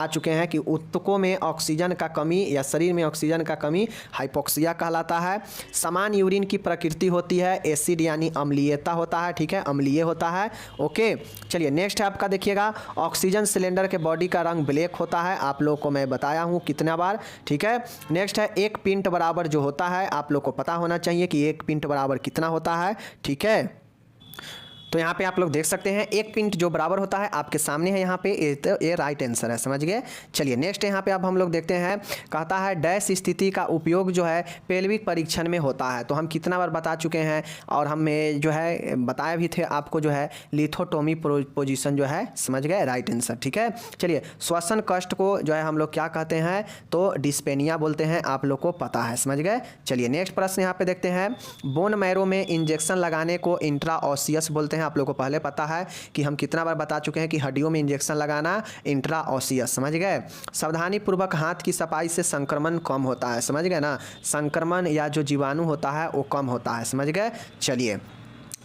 आ चुके हैं कि ऊतकों में ऑक्सीजन का कमी या शरीर में ऑक्सीजन का कमी हाइपोक्सिया कहलाता है। समान यूरिन की प्रकृति होती है, एसिड यानी अम्लीयता होता है, ठीक है, अम्लीय होता है। ओके, चलिए नेक्स्ट है आपका, देखिएगा ऑक्सीजन सिलेंडर के बॉडी का रंग ब्लैक होता है, आप लोग को मैं बताया हूँ कितना बार, ठीक है। नेक्स्ट है 1 पिंट बराबर जो होता है, आप लोग को पता होना चाहिए कि 1 पिंट बराबर कितना होता है, ठीक है। तो यहाँ पे आप लोग देख सकते हैं 1 पिंट जो बराबर होता है आपके सामने है यहाँ पे, ये राइट आंसर है, समझ गए। चलिए नेक्स्ट यहाँ पे अब हम लोग देखते हैं, कहता है डैश स्थिति का उपयोग जो है पेल्विक परीक्षण में होता है। तो हम कितना बार बता चुके हैं और हमें जो है बताया भी थे आपको जो है लिथोटोमी पोजिशन जो है, समझ गए, राइट आंसर, ठीक है। चलिए श्वसन कष्ट को जो है हम लोग क्या कहते हैं, तो डिस्पेनिया बोलते हैं, आप लोग को पता है, समझ गए। चलिए नेक्स्ट प्रश्न यहाँ पे देखते हैं, बोन मैरो में इंजेक्शन लगाने को इंट्राओसियस बोलते हैं, आप लोगों को पहले पता है कि हम कितना बार बता चुके हैं कि हड्डियों में इंजेक्शन लगाना इंट्राओसियस, समझ गए। सावधानी पूर्वक हाथ की सफाई से संक्रमण कम होता है, समझ गए ना, संक्रमण या जो जीवाणु होता है वो कम होता है, समझ गए। चलिए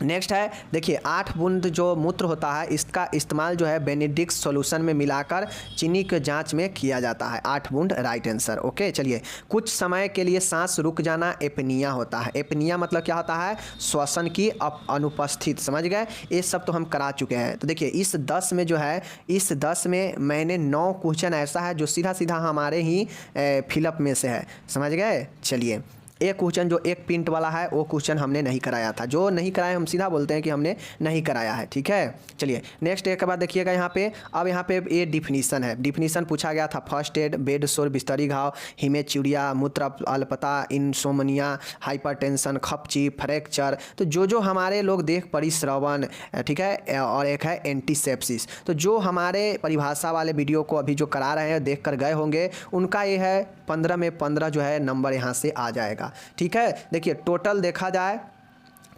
नेक्स्ट है, देखिए 8 बूंद जो मूत्र होता है इसका इस्तेमाल जो है बेनेडिक्ट सॉल्यूशन में मिलाकर चीनी के जांच में किया जाता है, 8 बूंद राइट आंसर। ओके, चलिए कुछ समय के लिए सांस रुक जाना एपनिया होता है। एपनिया मतलब क्या होता है, श्वसन की अनुपस्थित, समझ गए। ये सब तो हम करा चुके हैं। तो देखिए इस 10 में जो है, इस 10 में मैंने 9 क्वेश्चन ऐसा है जो सीधा सीधा हमारे ही फिलअप में से है, समझ गए। चलिए एक क्वेश्चन जो 1 पिंट वाला है वो क्वेश्चन हमने नहीं कराया था, जो नहीं कराया हम सीधा बोलते हैं कि हमने नहीं कराया है, ठीक है। चलिए नेक्स्ट एक के बाद देखिएगा यहाँ पे, अब यहाँ पे ये डिफिनीसन है, डिफिनीसन पूछा गया था, फर्स्ट एड, बेड सोर, बिस्तरी घाव, हिमेचूरिया, मूत्र अल्पता, इंसोमनिया, हाइपरटेंशन, खपची, फ्रैक्चर, तो जो हमारे लोग देख परिश्रवण, ठीक है, और एक है एंटीसेप्सिस। तो जो हमारे परिभाषा वाले वीडियो को अभी जो करा रहे हैं देख कर गए होंगे, उनका ये है 15 में 15 जो है नंबर यहाँ से आ जाएगा, ठीक है। देखिए टोटल देखा जाए,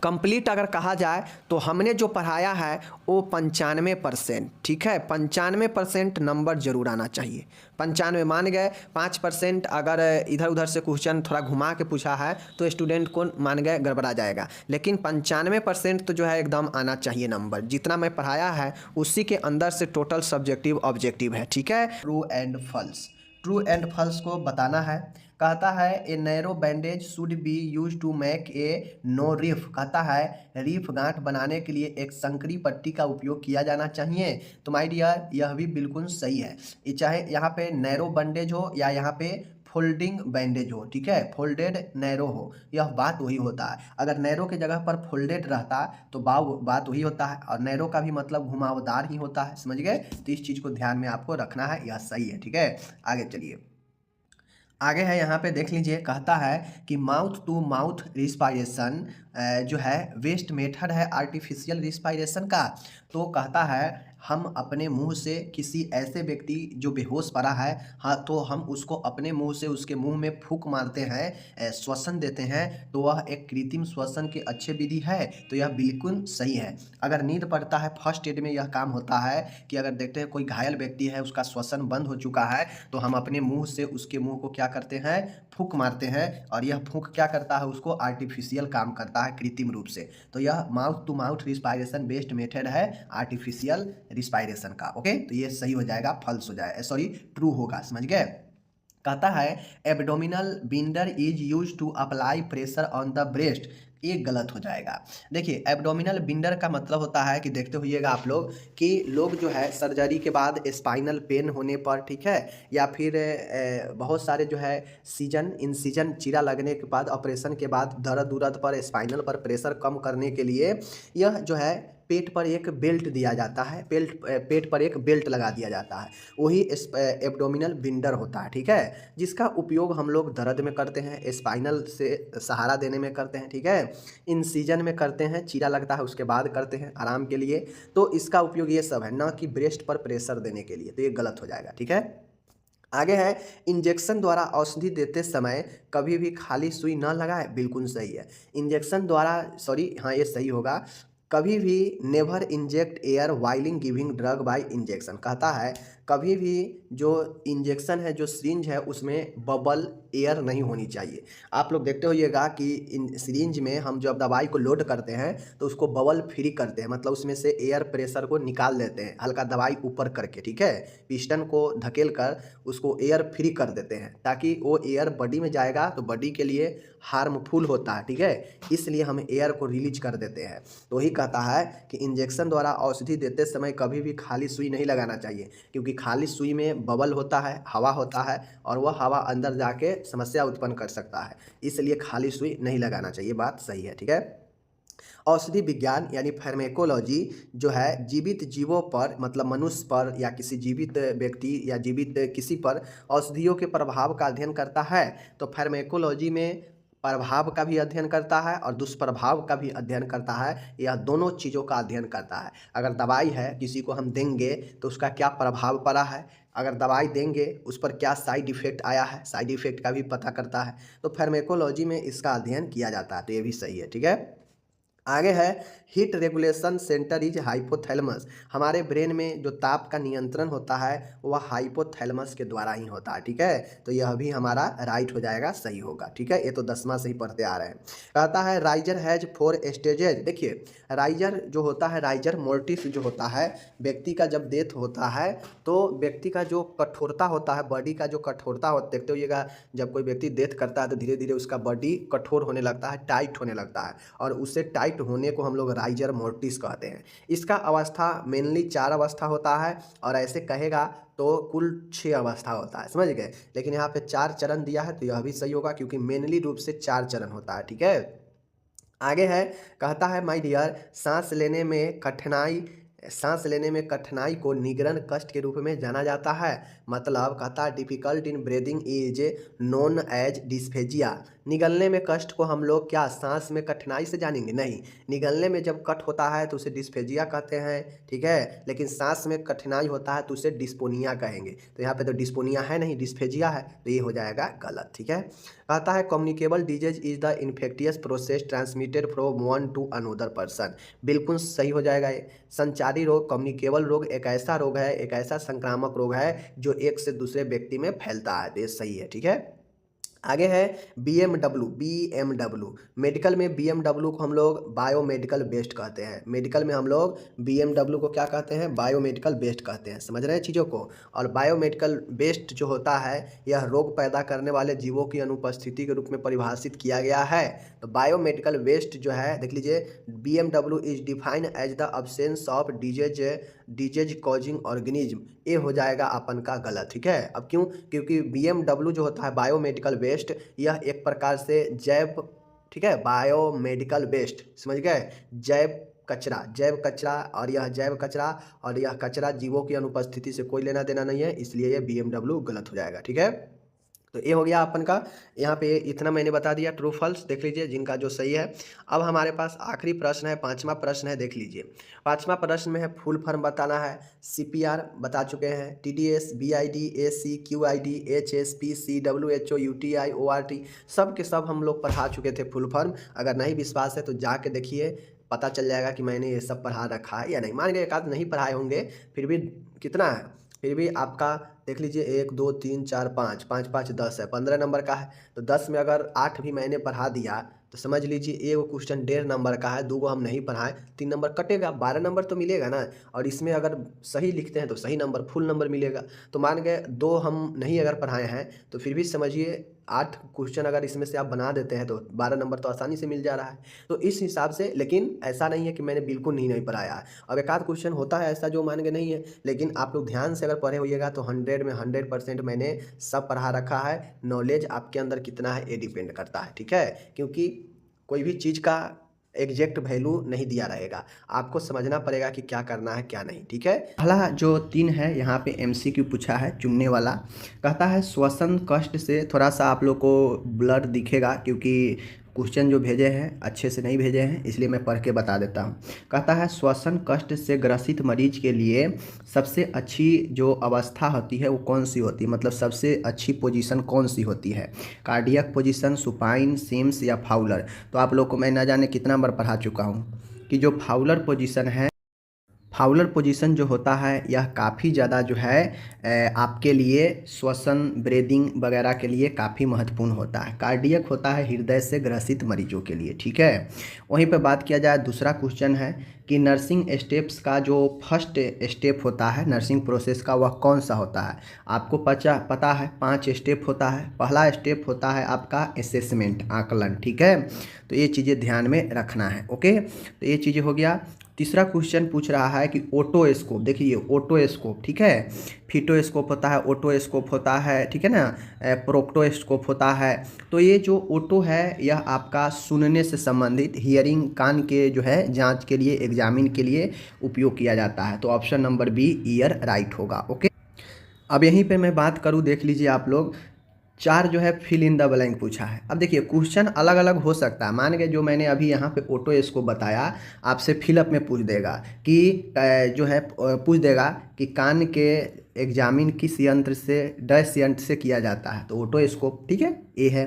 कंप्लीट अगर कहा जाए तो हमने जो पढ़ाया है वो 95%, ठीक है, 95% नंबर जरूर आना चाहिए। 95 मान गए, 5% अगर इधर उधर से क्वेश्चन थोड़ा घुमा के पूछा है तो स्टूडेंट को मान गए गड़बड़ा जाएगा, लेकिन 95% तो जो है एकदम आना चाहिए नंबर। जितना मैं पढ़ाया है उसी के अंदर से टोटल सब्जेक्टिव ऑब्जेक्टिव है, ठीक है। True and false, true and false को बताना है। कहता है a narrow bandage should be use to make a no reef, कहता है रिफ गांठ बनाने के लिए एक संकरी पट्टी का उपयोग किया जाना चाहिए। तो माय डियर यह भी बिल्कुल सही है, चाहे यहाँ पे नैरो बैंडेज हो या यहाँ पे फोल्डिंग बैंडेज हो, ठीक है, फोल्डेड नैरो हो, यह बात वही होता है। अगर नैरो के जगह पर फोल्डेड रहता तो बात वही होता है, और नैरो का भी मतलब घुमावदार ही होता है, समझ गए। तो इस चीज़ को ध्यान में आपको रखना है, यह सही है, ठीक है। आगे चलिए, आगे है यहाँ पे देख लीजिए, कहता है कि माउथ टू माउथ रिस्पायरेशन जो है वेस्ट मेथड है आर्टिफिशियल रिस्पायरेशन का। तो कहता है हम अपने मुंह से किसी ऐसे व्यक्ति जो बेहोश पड़ा है, हाँ, तो हम उसको अपने मुंह से उसके मुंह में फूंक मारते हैं, श्वसन देते हैं, तो वह एक कृत्रिम श्वसन की अच्छी विधि है। तो यह बिल्कुल सही है। अगर नींद पड़ता है फर्स्ट एड में यह काम होता है कि अगर देखते हैं कोई घायल व्यक्ति है, उसका श्वसन बंद हो चुका है, तो हम अपने मुंह से उसके मुंह को क्या करते हैं, फूंक मारते हैं, और यह फूंक क्या करता है, उसको आर्टिफिशियल काम करता है कृत्रिम रूप से। तो यह mouth to mouth respiration based method है आर्टिफिशियल रिस्पायरेशन का। ओके, तो ये सही हो जाएगा, फॉल्स हो जाएगा, सॉरी ट्रू होगा, समझ गए। कहता है abdominal binder is use to apply pressure on the breast, ये गलत हो जाएगा। देखिए एब्डोमिनल बिंडर का मतलब होता है कि देखते होइएगा आप लोग कि लोग जो है सर्जरी के बाद स्पाइनल पेन होने पर, ठीक है, या फिर बहुत सारे जो है इंसिजन चीरा लगने के बाद, ऑपरेशन के बाद दर्द उर्द पर, स्पाइनल पर प्रेशर कम करने के लिए यह जो है पेट पर एक बेल्ट दिया जाता है, पेट पर एक बेल्ट लगा दिया जाता है, वही एब्डोमिनल बिंडर होता है, ठीक है, जिसका उपयोग हम लोग दर्द में करते हैं, स्पाइनल से सहारा देने में करते हैं, ठीक है, इंसिजन में करते हैं, चीरा लगता है उसके बाद करते हैं आराम के लिए। तो इसका उपयोग ये सब है, ना कि ब्रेस्ट पर प्रेशर देने के लिए। तो ये गलत हो जाएगा, ठीक है। आगे है इंजेक्शन द्वारा औषधि देते समय कभी भी खाली सुई न लगाए, बिल्कुल सही है। इंजेक्शन द्वारा, सॉरी हाँ ये सही होगा, कभी भी never inject air oiling giving drug bye injection, कहता है कभी भी जो इंजेक्शन है, जो सिरिंज है, उसमें बबल एयर नहीं होनी चाहिए। आप लोग देखते होइएगा कि इन सिरिंज में हम जब दवाई को लोड करते हैं तो उसको बबल फ्री करते हैं, मतलब उसमें से एयर प्रेशर को निकाल देते हैं हल्का दवाई ऊपर करके, ठीक है, पिस्टन को धकेल कर उसको एयर फ्री कर देते हैं, ताकि वो एयर बॉडी में जाएगा तो बॉडी के लिए हार्मफुल होता है, ठीक है, इसलिए हम एयर को रिलीज कर देते हैं। तो वही कहता है कि इंजेक्शन द्वारा औषधि देते समय कभी भी खाली सुई नहीं लगाना चाहिए, क्योंकि खाली सुई में बबल होता है, हवा होता है, और वह हवा अंदर जाके समस्या उत्पन्न कर सकता है, इसलिए खाली सुई नहीं लगाना चाहिए। बात सही है, ठीक है। औषधि विज्ञान यानी फार्मेकोलॉजी जो है जीवित जीवों पर, मतलब मनुष्य पर या किसी जीवित व्यक्ति या जीवित किसी पर औषधियों के प्रभाव का अध्ययन करता है। तो फार्मेकोलॉजी में प्रभाव का भी अध्ययन करता है और दुष्प्रभाव का भी अध्ययन करता है, यह दोनों चीज़ों का अध्ययन करता है। अगर दवाई है किसी को हम देंगे तो उसका क्या प्रभाव पड़ा है, अगर दवाई देंगे उस पर क्या साइड इफ़ेक्ट आया है, साइड इफ़ेक्ट का भी पता करता है। तो फार्मेकोलॉजी में इसका अध्ययन किया जाता है, तो ये भी सही है, ठीक है। आगे है heat regulation centre is hypothalamus. हमारे ब्रेन में जो ताप का नियंत्रण होता है वह हाइपोथैलेमस के द्वारा ही होता है, ठीक है। तो यह भी हमारा राइट हो जाएगा, सही होगा, ठीक है। ये तो 10वां से ही पढ़ते आ रहे हैं। कहता है राइजर हैज 4 स्टेजेज। देखिए राइजर जो होता है, राइजर मोर्टिस जो होता है, व्यक्ति का जब डेथ होता है तो व्यक्ति का जो कठोरता होता है, बॉडी का जो कठोरता होता, देखते होइएगा जब कोई व्यक्ति डेथ करता है तो धीरे धीरे उसका बॉडी कठोर होने लगता है, टाइट होने लगता है, और उससे टाइट होने को हम लोग राइजर मोर्टिस कहते हैं। इसका अवस्था मेनली 4 अवस्था होता है, और ऐसे कहेगा तो कुल 6 अवस्था होता है, समझ गए। लेकिन यहाँ पे 4 चरण दिया है तो यह भी सही होगा, क्योंकि मेनली रूप से 4 चरण होता है, ठीक है। आगे है, कहता है माय डियर सांस लेने में कठिनाई को निगरण कष्ट के रूप में जाना जाता है। मतलब कहता है difficult in breathing is known as dysphagia. निगलने में कष्ट को हम लोग क्या सांस में कठिनाई से जानेंगे? नहीं, निगलने में जब कट होता है तो उसे डिस्फेजिया कहते हैं, ठीक है। लेकिन सांस में कठिनाई होता है तो उसे डिस्पोनिया कहेंगे। तो यहाँ पे तो डिस्पोनिया है नहीं, डिस्फेजिया है, तो ये हो जाएगा गलत, ठीक है। कहता है communicable disease is the infectious process transmitted from one two another person. बिल्कुल सही हो जाएगा ये। संचारी रोग, कम्युनिकेबल रोग एक ऐसा रोग है, एक ऐसा संक्रामक रोग है जो एक से दूसरे व्यक्ति में फैलता है, तो ये सही है, ठीक है। आगे है बीएमडब्ल्यू। मेडिकल में बीएमडब्ल्यू को हम लोग बायोमेडिकल बेस्ड कहते हैं। मेडिकल में हम लोग बीएमडब्ल्यू को क्या कहते हैं? बायोमेडिकल बेस्ड कहते हैं। समझ रहे हैं चीज़ों को। और बायोमेडिकल बेस्ड जो होता है यह रोग पैदा करने वाले जीवों की अनुपस्थिति के रूप में परिभाषित किया गया है। तो बायोमेडिकल वेस्ट जो है देख लीजिए, BMW is defined as the absence of disease causing organism. ये हो जाएगा अपन का गलत, ठीक है। अब क्यों? क्योंकि बीएमडब्ल्यू जो होता है बायोमेडिकल वेस्ट, यह एक प्रकार से जैव, ठीक है, बायोमेडिकल वेस्ट, समझ गए, जैव कचरा, और यह जैव कचरा और यह कचरा जीवों की अनुपस्थिति से कोई लेना देना नहीं है, इसलिए यह बीएमडब्ल्यू गलत हो जाएगा, ठीक है। तो ये हो गया अपन का। यहाँ पे इतना मैंने बता दिया ट्रू फॉल्स, देख लीजिए जिनका जो सही है। अब हमारे पास आखिरी प्रश्न है, 5वां प्रश्न है, देख लीजिए। 5वां प्रश्न में है फुल फॉर्म बताना है। सीपीआर बता चुके हैं, TDS, BID, AC, QID, HSP, CWHO, UTI, ORT, सब के सब हम लोग पढ़ा चुके थे फुल फॉर्म। अगर नहीं विश्वास है तो जाके देखिए, पता चल जाएगा कि मैंने ये सब पढ़ा रखा है या नहीं। मान गए एक आध नहीं पढ़ाए होंगे, फिर भी कितना है, फिर भी आपका देख लीजिए 1 2 3 4 5 5 5 10 है, 15 नंबर का है। तो 10 में अगर 8 भी मैंने पढ़ा दिया तो समझ लीजिए एक क्वेश्चन 1.5 नंबर का है, 2 हम नहीं पढ़ाए, 3 नंबर कटेगा, 12 नंबर तो मिलेगा ना। और इसमें अगर सही लिखते हैं तो सही नंबर, फुल नंबर मिलेगा। तो मान गए 2 हम नहीं अगर पढ़ाए हैं तो फिर भी समझिए 8 क्वेश्चन अगर इसमें से आप बना देते हैं तो 12 नंबर तो आसानी से मिल जा रहा है। तो इस हिसाब से, लेकिन ऐसा नहीं है कि मैंने बिल्कुल नहीं पढ़ाया है। अब एक आध क्वेश्चन होता है ऐसा जो मान के नहीं है, लेकिन आप लोग ध्यान से अगर पढ़े होइएगा तो 100 में 100% मैंने सब पढ़ा रखा है। नॉलेज आपके अंदर कितना है ये डिपेंड करता है, ठीक है। क्योंकि कोई भी चीज़ का एग्जैक्ट वैल्यू नहीं दिया रहेगा, आपको समझना पड़ेगा कि क्या करना है क्या नहीं, ठीक है। पहला जो 3 है यहाँ पे एमसीक्यू पूछा है, चुनने वाला। कहता है श्वसन कष्ट से, थोड़ा सा आप लोग को ब्लर दिखेगा क्योंकि क्वेश्चन जो भेजे हैं अच्छे से नहीं भेजे हैं, इसलिए मैं पढ़ के बता देता हूँ। कहता है श्वसन कष्ट से ग्रसित मरीज के लिए सबसे अच्छी जो अवस्था होती है वो कौन सी होती है, मतलब सबसे अच्छी पोजीशन कौन सी होती है? कार्डियक पोजीशन, सुपाइन, सिम्स या फाउलर? तो आप लोग को मैं न जाने कितना बार पढ़ा चुका हूँ कि जो फाउलर पोजीशन है, फाउलर पोजीशन जो होता है यह काफ़ी ज़्यादा जो है आपके लिए श्वसन ब्रीदिंग वगैरह के लिए काफ़ी महत्वपूर्ण होता है। कार्डियक होता है हृदय से ग्रसित मरीजों के लिए, ठीक है। वहीं पे बात किया जाए, दूसरा क्वेश्चन है कि नर्सिंग स्टेप्स का जो फर्स्ट स्टेप होता है नर्सिंग प्रोसेस का वह कौन सा होता है। आपको पता है 5 स्टेप होता है। पहला स्टेप होता है आपका असेसमेंट, आकलन, ठीक है। तो ये चीज़ें ध्यान में रखना है, ओके। तो ये चीज़ें हो गया। तीसरा क्वेश्चन पूछ रहा है कि ओटोस्कोप, देखिए ओटोस्कोप, ठीक है। फीटोस्कोप होता है, ओटोस्कोप होता है, ठीक है ना, प्रोक्टोस्कोप होता है। तो ये जो ओटो है यह आपका सुनने से संबंधित, हियरिंग, कान के जो है जांच के लिए, एग्जामिन के लिए उपयोग किया जाता है। तो ऑप्शन नंबर बी ईयर राइट होगा, ओके। अब यहीं पे मैं बात करूँ, देख लीजिए आप लोग, 4 जो है फिल इन द ब्लैंक पूछा है। अब देखिए क्वेश्चन अलग अलग हो सकता है। मान के जो मैंने अभी यहाँ पे ओटोस्कोप बताया, आपसे फिलअप में पूछ देगा कि जो है पूछ देगा कि कान के एग्जामिन किस यंत्र से, डैश यंत्र से किया जाता है, तो ओटोस्कोप, ठीक है, ये है।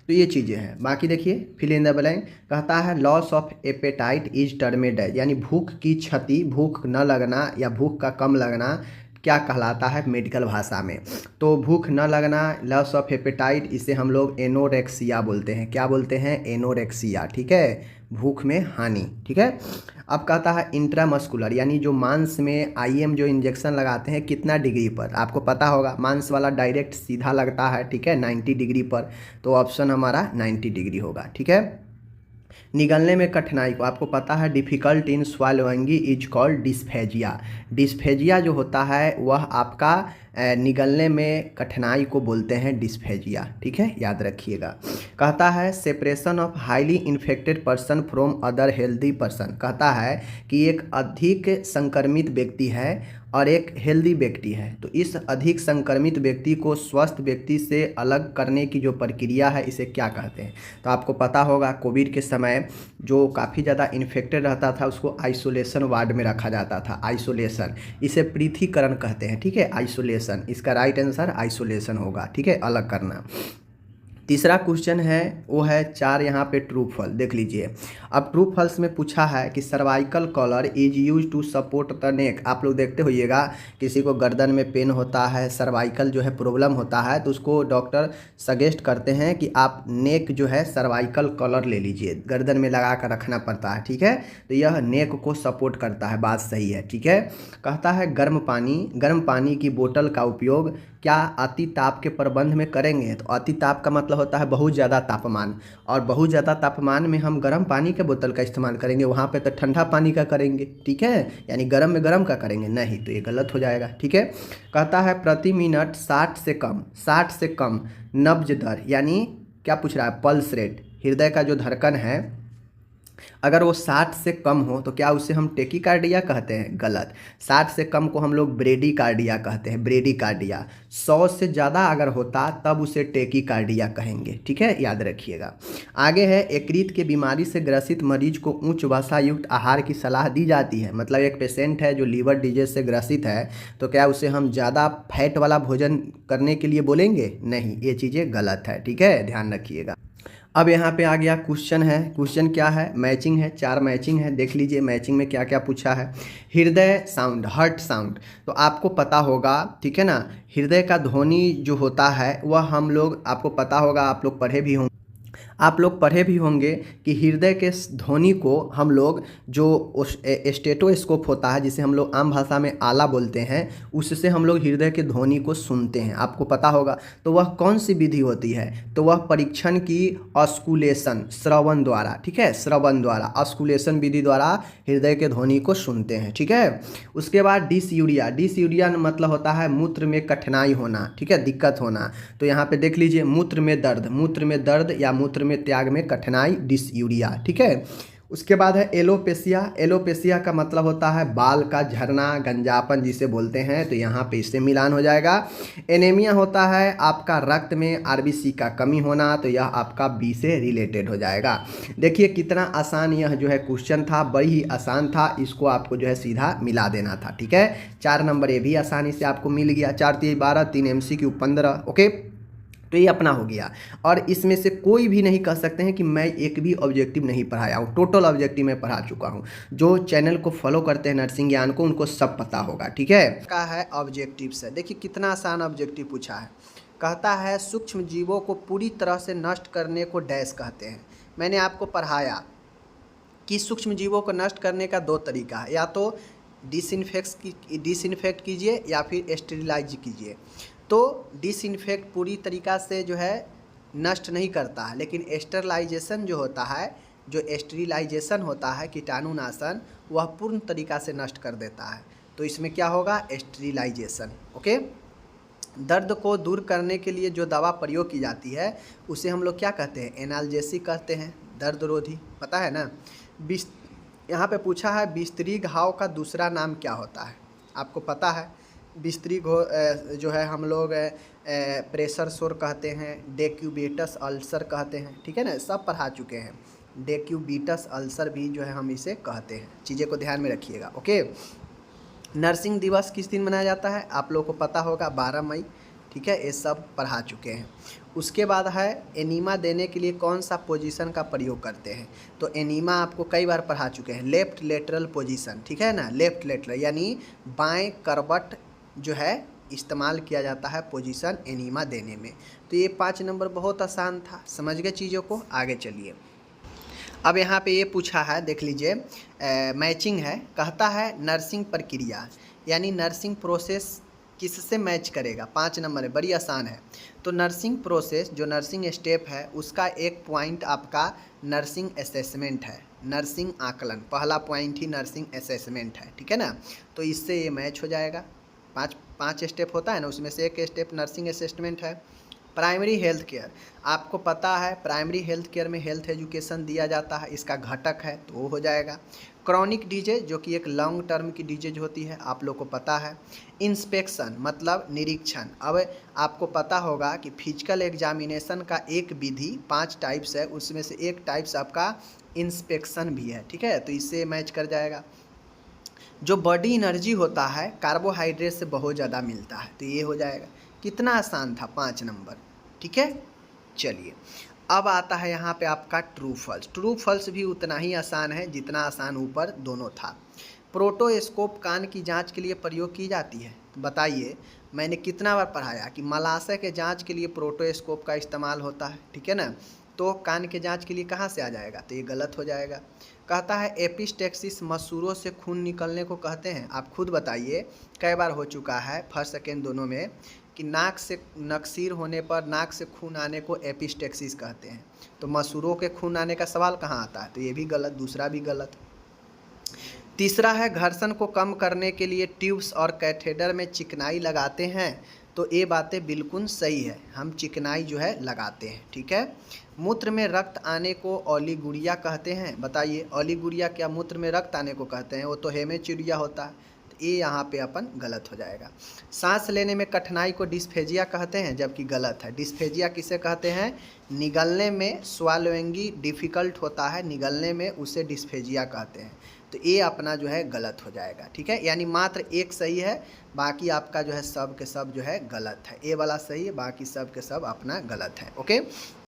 तो ये चीज़ें हैं। बाकी देखिए फिल इन द ब्लैंक कहता है loss of appetite is termed, यानी भूख की क्षति, भूख न लगना या भूख का कम लगना क्या कहलाता है मेडिकल भाषा में। तो भूख न लगना, लॉस ऑफ एपेटाइट, इसे हम लोग एनोरेक्सिया बोलते हैं। क्या बोलते हैं? एनोरेक्सिया, ठीक है, भूख में हानि, ठीक है। अब कहता है इंट्रामस्कुलर, यानी जो मांस में आईएम जो इंजेक्शन लगाते हैं कितना डिग्री पर, आपको पता होगा मांस वाला डायरेक्ट सीधा लगता है, ठीक है, 90 डिग्री पर। तो ऑप्शन हमारा 90 डिग्री होगा, ठीक है। निगलने में कठिनाई को आपको पता है difficult in swallowing is called dysphagia. Dysphagia जो होता है वह आपका निगलने में कठिनाई को बोलते हैं डिस्फेजिया, ठीक है, याद रखिएगा। कहता है separation of highly infected person from other healthy person, कहता है कि एक अधिक संक्रमित व्यक्ति है और एक हेल्दी व्यक्ति है, तो इस अधिक संक्रमित व्यक्ति को स्वस्थ व्यक्ति से अलग करने की जो प्रक्रिया है इसे क्या कहते हैं। तो आपको पता होगा कोविड के समय जो काफ़ी ज़्यादा इन्फेक्टेड रहता था उसको आइसोलेशन वार्ड में रखा जाता था, आइसोलेशन, इसे पृथकीकरण कहते हैं, ठीक है, आइसोलेशन, इसका राइट आंसर आइसोलेशन होगा, ठीक है, अलग करना। तीसरा क्वेश्चन है वो है 4 यहाँ पे ट्रू फॉल्स, देख लीजिए। अब ट्रू फॉल्स में पूछा है कि cervical collar is use to support the neck. आप लोग देखते होइएगा किसी को गर्दन में पेन होता है, सर्वाइकल जो है प्रॉब्लम होता है, तो उसको डॉक्टर सजेस्ट करते हैं कि आप नेक जो है सर्वाइकल कॉलर ले लीजिए, गर्दन में लगा कर रखना पड़ता है, ठीक है। तो यह नेक को सपोर्ट करता है, बात सही है, ठीक है। कहता है गर्म पानी की बोतल का उपयोग क्या अति ताप के प्रबंध में करेंगे। तो अति ताप का मतलब होता है बहुत ज़्यादा तापमान, और बहुत ज़्यादा तापमान में हम गर्म पानी के बोतल का इस्तेमाल करेंगे, वहाँ पे तो ठंडा पानी का करेंगे, ठीक है, यानी गर्म में गर्म का करेंगे नहीं, तो ये गलत हो जाएगा, ठीक है। कहता है प्रति मिनट 60 से कम नब्ज दर, यानी क्या पूछ रहा है, पल्स रेट, हृदय का जो धड़कन है अगर वो 60 से कम हो तो क्या उसे हम टेकीकार्डिया कहते हैं, गलत। 60 से कम को हम लोग ब्रेडीकार्डिया कहते हैं, ब्रेडीकार्डिया। 100 से ज़्यादा अगर होता तब उसे टेकीकार्डिया कहेंगे, ठीक है, याद रखिएगा। आगे है यकृत की बीमारी से ग्रसित मरीज को उच्च वसा युक्त आहार की सलाह दी जाती है। मतलब एक पेशेंट है जो लीवर डिजीज से ग्रसित है, तो क्या उसे हम ज़्यादा फैट वाला भोजन करने के लिए बोलेंगे, नहीं, ये चीज़ें गलत है, ठीक है, ध्यान रखिएगा। अब यहाँ पे आ गया क्वेश्चन है, क्वेश्चन क्या है, मैचिंग है, 4 मैचिंग है, देख लीजिए मैचिंग में क्या क्या पूछा है। हृदय साउंड, हार्ट साउंड, तो आपको पता होगा, ठीक है ना, हृदय का ध्वनि जो होता है वह हम लोग, आपको पता होगा, आप लोग पढ़े भी होंगे कि हृदय के ध्वनि को हम लोग जो स्टेटोस्कोप होता है जिसे हम लोग आम भाषा में आला बोलते हैं, उससे हम लोग हृदय के ध्वनि को सुनते हैं, आपको पता होगा। तो वह कौन सी विधि होती है, तो वह परीक्षण की ऑस्कुलेशन, श्रवण द्वारा, ठीक है, श्रवण द्वारा, ऑस्कुलेशन विधि द्वारा हृदय के ध्वनि को सुनते हैं, ठीक है। उसके बाद डिसयूरिया मतलब होता है मूत्र में कठिनाई होना, ठीक है, दिक्कत होना। तो यहाँ पे देख लीजिए मूत्र में दर्द या मूत्र में त्याग में कठिनाई, डिसयूरिया, ठीक है। उसके बाद है एलोपेसिया का मतलब होता है बाल का झरना, गंजापन जिसे बोलते हैं, तो यहाँ पे इससे मिलान हो जाएगा। एनीमिया होता है आपका रक्त में आरबीसी का कमी होना, तो यह आपका बी से रिलेटेड हो जाएगा। देखिए कितना आसान यह जो है क्वेश्चन था, बड़ी ही आसान था, इसको आपको जो है सीधा मिला देना था, ठीक है। 4 नंबर ये भी आसानी से आपको मिल गया, 4 3 12, 3 MCQ 15, ओके। तो ये अपना हो गया। और इसमें से कोई भी नहीं कह सकते हैं कि मैं एक भी ऑब्जेक्टिव नहीं पढ़ाया हूँ, टोटल ऑब्जेक्टिव मैं पढ़ा चुका हूँ। जो चैनल को फॉलो करते हैं नर्सिंग ज्ञान को, उनको सब पता होगा, ठीक है। क्या है ऑब्जेक्टिव से, देखिए कितना आसान ऑब्जेक्टिव पूछा है। कहता है सूक्ष्म जीवों को पूरी तरह से नष्ट करने को डैश कहते हैं। मैंने आपको पढ़ाया कि सूक्ष्म जीवों को नष्ट करने का दो तरीका है, या तो डिसइंफेक्ट कीजिए या फिर स्टेरिलाइज कीजिए। तो डिसइंफेक्ट पूरी तरीक़ा से जो है नष्ट नहीं करता है, लेकिन स्टेरिलाइजेशन जो होता है, जो स्टेरिलाइजेशन होता है कीटाणुनाशन, वह पूर्ण तरीक़ा से नष्ट कर देता है। तो इसमें क्या होगा, स्टेरिलाइजेशन। ओके। दर्द को दूर करने के लिए जो दवा प्रयोग की जाती है उसे हम लोग क्या कहते हैं, एनाल्जेसिक कहते हैं, दर्द रोधी, पता है ना। यहाँ पे पूछा है बिस्तरी घाव का दूसरा नाम क्या होता है, आपको पता है। बिस्तरी जो है हम लोग प्रेशर सोर कहते हैं, डेक्यूबिटस अल्सर कहते हैं, ठीक है ना, सब पढ़ा चुके हैं। डेक्यूबिटस अल्सर भी जो है हम इसे कहते हैं, चीज़ें को ध्यान में रखिएगा। ओके। नर्सिंग दिवस किस दिन मनाया जाता है, आप लोगों को पता होगा, 12 मई, ठीक है, ये सब पढ़ा चुके हैं। उसके बाद है एनीमा देने के लिए कौन सा पोजीशन का प्रयोग करते हैं। तो एनीमा आपको कई बार पढ़ा चुके हैं, लेफ्ट लेटरल पोजीशन, ठीक है ना, लेफ्ट लेटरल यानी बाएं करवट जो है इस्तेमाल किया जाता है पोजीशन एनीमा देने में। तो ये 5 नंबर बहुत आसान था, समझ गए चीज़ों को। आगे चलिए, अब यहाँ पे ये पूछा है, देख लीजिए, मैचिंग है। कहता है नर्सिंग प्रक्रिया यानी नर्सिंग प्रोसेस किससे मैच करेगा, 5 नंबर है, बड़ी आसान है। तो नर्सिंग प्रोसेस, जो नर्सिंग स्टेप है, उसका एक पॉइंट आपका नर्सिंग असेसमेंट है, नर्सिंग आकलन, पहला पॉइंट ही नर्सिंग असेसमेंट है, ठीक है ना। तो इससे ये मैच हो जाएगा। पाँच स्टेप होता है ना, उसमें से एक स्टेप नर्सिंग असेसमेंट है। प्राइमरी हेल्थ केयर, आपको पता है प्राइमरी हेल्थ केयर में हेल्थ एजुकेशन दिया जाता है, इसका घटक है, तो वो हो जाएगा। क्रॉनिक डिजीज जो कि एक लॉन्ग टर्म की डिजीज होती है, आप लोग को पता है। इंस्पेक्शन मतलब निरीक्षण, अब आपको पता होगा कि फिजिकल एग्जामिनेशन का एक विधि 5 टाइप्स है, उसमें से एक टाइप्स आपका इंस्पेक्शन भी है, ठीक है, तो इससे मैच कर जाएगा। जो बॉडी एनर्जी होता है कार्बोहाइड्रेट से बहुत ज़्यादा मिलता है, तो ये हो जाएगा। कितना आसान था, 5 नंबर, ठीक है। चलिए, अब आता है यहाँ पे आपका ट्रू फॉल्स। ट्रू फॉल्स भी उतना ही आसान है जितना आसान ऊपर दोनों था। प्रोटोस्कोप कान की जांच के लिए प्रयोग की जाती है। तो बताइए, मैंने कितना बार पढ़ाया कि मलाशय के जांच के लिए प्रोटोस्कोप का इस्तेमाल होता है, ठीक है ना। तो कान के जांच के लिए कहाँ से आ जाएगा, तो ये गलत हो जाएगा। कहता है एपिस्टेक्सिस मसूरों से खून निकलने को कहते हैं। आप खुद बताइए, कई बार हो चुका है फर्स्ट सेकेंड दोनों में कि नाक से नक्सीर होने पर नाक से खून आने को एपिस्टेक्सिस कहते हैं। तो मसूरों के खून आने का सवाल कहाँ आता है, तो ये भी गलत, दूसरा भी गलत। तीसरा है घर्षण को कम करने के लिए ट्यूब्स और कैथेटर में चिकनाई लगाते हैं। तो ये बातें बिल्कुल सही है, हम चिकनाई जो है लगाते हैं, ठीक है। मूत्र में रक्त आने को ओलिगुरिया कहते हैं। बताइए, ओलिगुरिया क्या मूत्र में रक्त आने को कहते हैं, वो तो हेमेचुरिया होता है, तो ये यहाँ पे अपन गलत हो जाएगा। सांस लेने में कठिनाई को डिस्फेजिया कहते हैं, जबकि गलत है। डिस्फेजिया किसे कहते हैं, निगलने में स्वालोइंगी डिफ़िकल्ट होता है, निगलने में उसे डिस्फेजिया कहते हैं। तो ये अपना जो है गलत हो जाएगा, ठीक है, यानी मात्र एक सही है, बाकी आपका जो है सब के सब जो है गलत है। ये वाला सही है, बाकी सब के सब अपना गलत है। ओके।